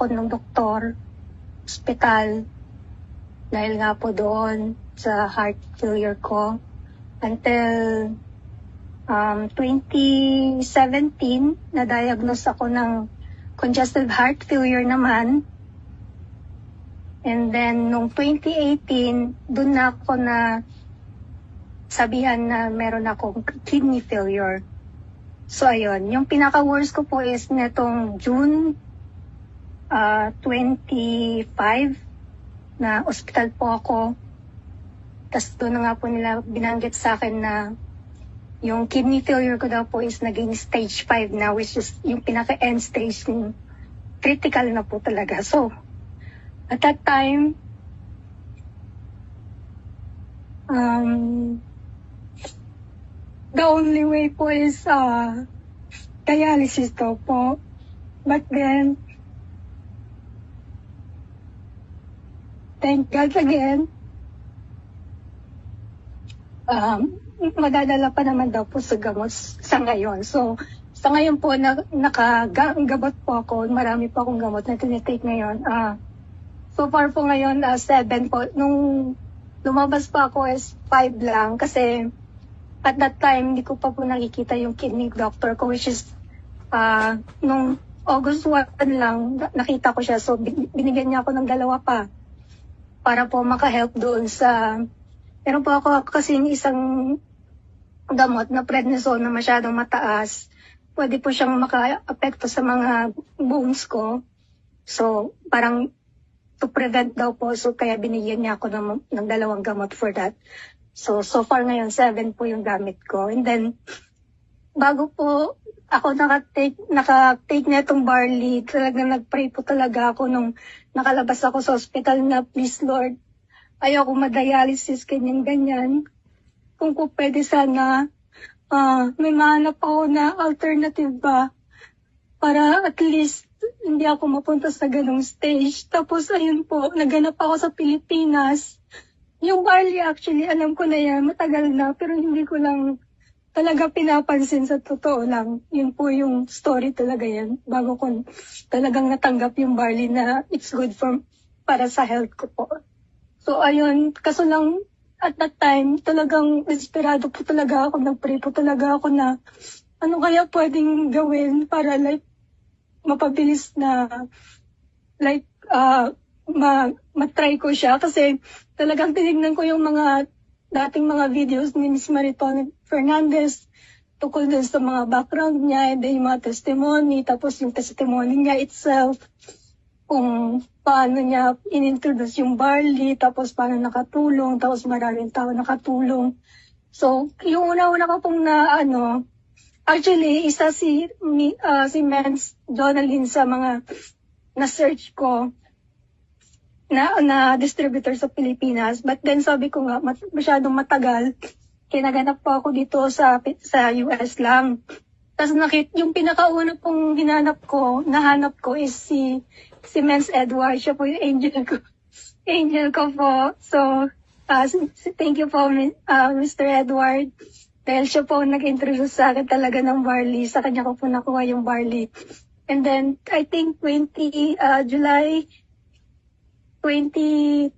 ako ng doktor, ospital, dahil nga po doon sa heart failure ko. Until 2017, na-diagnose ako ng congestive heart failure naman. And then, noong 2018, doon na ako na sabihan na meron akong kidney failure. So, ayun. Yung pinaka-worst ko po is netong June 25 na ospital po ako. Tapos doon na nga po nila binanggit sa akin na yung kidney failure ko daw po is naging stage 5 na, which is yung pinaka-end stage, critical na po talaga. So, at that time, the only way po is dialysis daw po. But then, thank God again, madadala pa naman daw po sa gamot sa ngayon. So, sa ngayon po, nakagabot po ako. Marami po akong gamot na tinitake ngayon. So far po ngayon, 7 po. Nung lumabas pa ako is 5 lang. Kasi at that time, hindi ko pa po nakikita yung kidney doctor ko, which is nung August 1 lang, nakita ko siya. So binigyan niya ako ng 2 pa para po maka-help doon sa... Meron po ako kasi isang gamot na prednisone na masyadong mataas. Pwede po siyang maka-apekto sa mga bones ko. So, parang to prevent daw po. So, kaya binigyan niya ako ng 2 gamot for that. So far ngayon, 7 po yung gamit ko. And then, bago po ako naka-take na itong barley, talagang nag-pray po talaga ako nung nakalabas ako sa hospital na, please Lord, ayoko ma-dialysis, ganyan. Kung po pwede sana, may mahanap ako na alternative ba para at least hindi ako mapunta sa ganong stage. Tapos ayun po, naganap ako sa Pilipinas. Yung barley actually, alam ko na yan, matagal na, pero hindi ko lang talaga pinapansin sa totoo lang. Yun po yung story talaga yan. Bago ko talagang natanggap yung barley na it's good para sa health ko po. So ayun, kaso lang at that time, talagang desperado po talaga ako, nag-pray po talaga ako na ano kaya pwedeng gawin para like mapabilis na like matry ko siya. Kasi talagang tinignan ko yung mga dating mga videos ni Ms. Maritone Fernandez tungkol dun sa mga background niya, and yung mga testimony, tapos yung testimony niya itself, kung paano niya inintroduce yung barley, tapos paano nakatulong, tapos maraming tao nakatulong. So, yung una-una ko pong actually, isa si Mens Jonalyn sa mga na-search ko na distributor sa Pilipinas. But then sabi ko nga, masyadong matagal, kinaganap po ako dito sa US lang. Tapos yung pinakauna pong nahanap ko is si Mens Edward. Siya po yung angel ko po. So, thank you po, Mr. Edward. Dahil siya po nag-introduce sa akin talaga ng barley. Sa kanya ko po nakuha yung barley. And then, I think July 2012,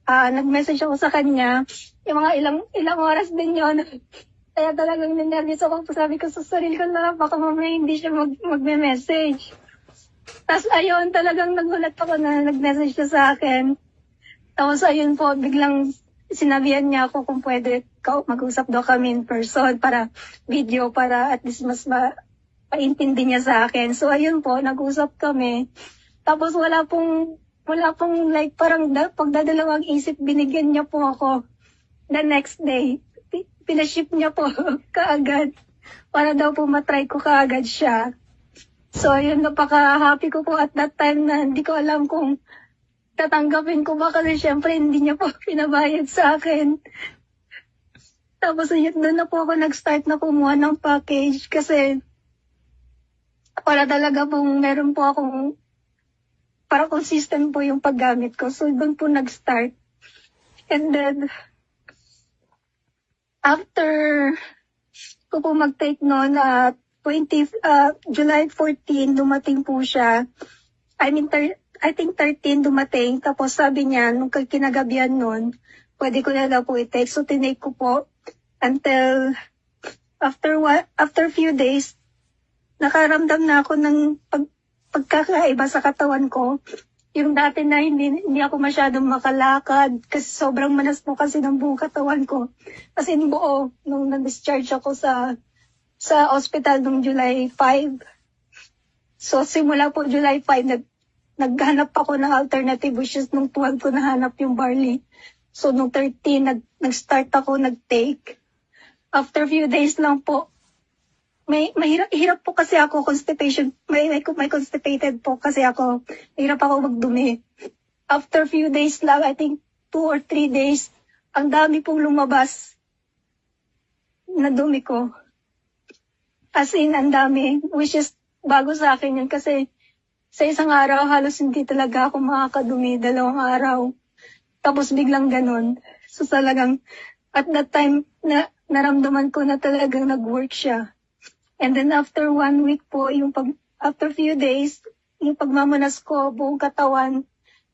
nag-message ako sa kanya. Yung mga ilang oras din yun. Kaya talagang ninervous ako. Sabi ko sa sarili ko na baka mamaya hindi siya magme-message. Tapos ayun, talagang nagulat ako na nag-message siya sa akin. Tapos ayun po, biglang sinabihan niya ako kung pwede mag-usap daw kami in person para video, para at least mas paintindi niya sa akin. So ayun po, nag-usap kami. Tapos wala pong like parang pagdadalawang isip, binigyan niya po ako the next day. Pinaship niya po kaagad para daw po matry ko kaagad siya. So yun, napaka-happy ko po at that time na hindi ko alam kung tatanggapin ko ba kasi syempre hindi niya po pinabayad sa akin. Tapos yun, doon na po ako nag-start na kumuha ng package kasi para talaga pong meron po akong para consistent po yung paggamit ko. So doon po nag-start. And then after ko po mag-take noon July 14, dumating po siya. I think 13 dumating. Tapos sabi niya, nung kinagabihan nun, pwede ko na daw po i-take. So tinake ko po until after few days, nakaramdam na ako ng pagkakaiba sa katawan ko. Yung dati na hindi ako masyadong makalakad kasi sobrang manas po kasi ng buong katawan ko. Kasi buo, nung na-discharge ako sa hospital nung July 5. So simula po July 5, naghanap ako ng alternative, which is nung 12 ko nahanap yung barley. So nung 13, nag-start ako, nag-take. After few days lang po, hirap po kasi ako, constipation, may constipated po kasi ako, hirap ako magdumi. After few days lang, I think 2 or 3 days, ang dami pong lumabas na dumi ko. As in, ang dami, which is bago sa akin yun kasi sa isang araw, halos hindi talaga ako makakadumi, 2 araw. Tapos biglang ganun. So talagang, at that time, naramdaman ko na talagang nag-work siya. And then after 1 week po, after few days, yung pagmamanas ko, buong katawan,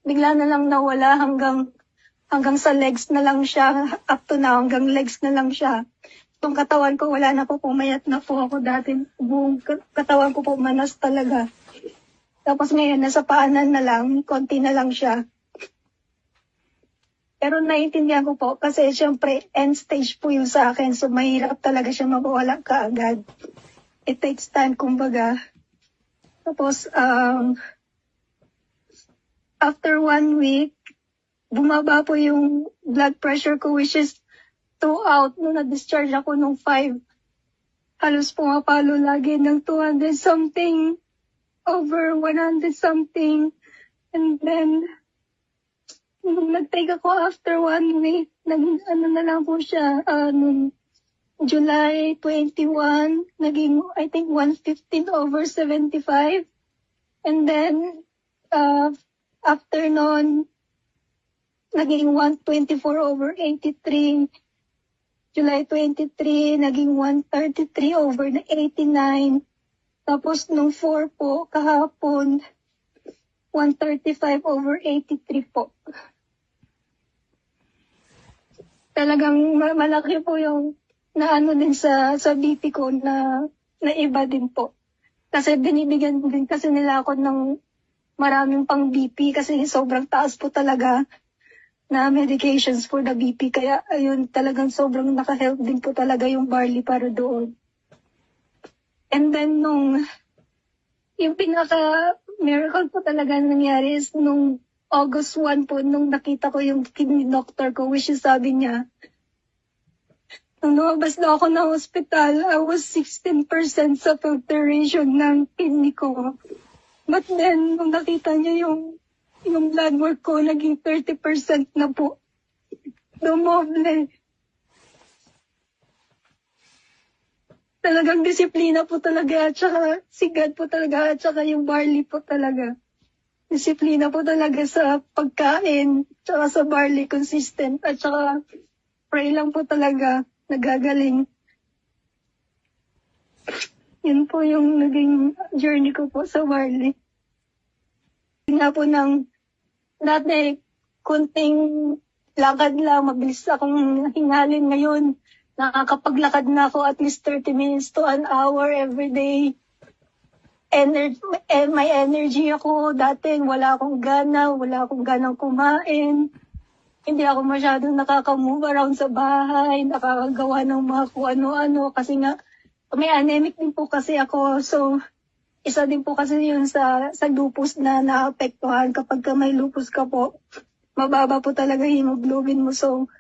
bigla na lang nawala hanggang sa legs na lang siya, up to now, hanggang legs na lang siya. Itong katawan ko, wala na po, pumayat na po ako dati. Buong katawan ko po manas talaga. Tapos ngayon, nasa paanan na lang, konti na lang siya. Pero naiintindihan ko po, kasi syempre, end stage po yung sa akin, so mahirap talaga siya mawala kaagad. It takes time, kumbaga. Tapos, after 1 week, bumaba po yung blood pressure ko, which is throughout, nung na-discharge ako nung 5, halos pumapalo lagi ng 200 something, over 100 something. And then, nung nag-take ako after 1 week, ano na lang po siya, nung July 21, naging, I think, 115 over 75. And then, after nun, naging 124 over 83. July 23, naging 133 over 89. Tapos, nung 4 po, kahapon, 135 over 83 po. Talagang malaki po yung naano din sa BP ko na iba din po. Kasi binibigyan din kasi nila ako ng maraming pang BP kasi sobrang taas po talaga na medications for the BP. Kaya ayun, talagang sobrang naka-help din po talaga yung barley para doon. And then yung pinaka-miracle po talaga nangyari is nung August 1 po, nung nakita ko yung kidney doctor ko, which is sabi niya, nung lumabas na ako ng hospital, I was 16% sa filtration ng kidney ko. But then, nung nakita niya yung blood work ko, naging 30% na po. Dumoble. Talagang disiplina po talaga, at saka sigad po talaga, at saka yung barley po talaga. Disiplina po talaga sa pagkain, tsaka sa barley, consistent, at saka pray lang po talaga, nagagaling. Yun po yung naging journey ko po sa barley. Nga po ng dati, kunting lakad lang, mabilis akong hingalin ngayon. Nakakapaglakad na ako at least 30 minutes to an hour every day. May energy ako. Dati wala akong ganang kumain. Hindi ako masyadong nakaka-move around sa bahay, nakakagawa ng mga kung ano-ano. Kasi nga, may anemic din po kasi ako. So, isa din po kasi yun sa lupus na naapektuhan. Kapag may lupus ka po, mababa po talaga hemoglobin mo. So,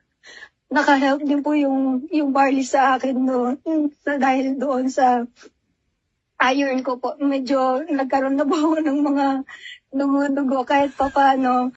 naka-help din po yung barley sa akin doon. Dahil doon sa iron ko po, medyo nagkaroon na po ako ng mga dugo-dugo kahit pa paano.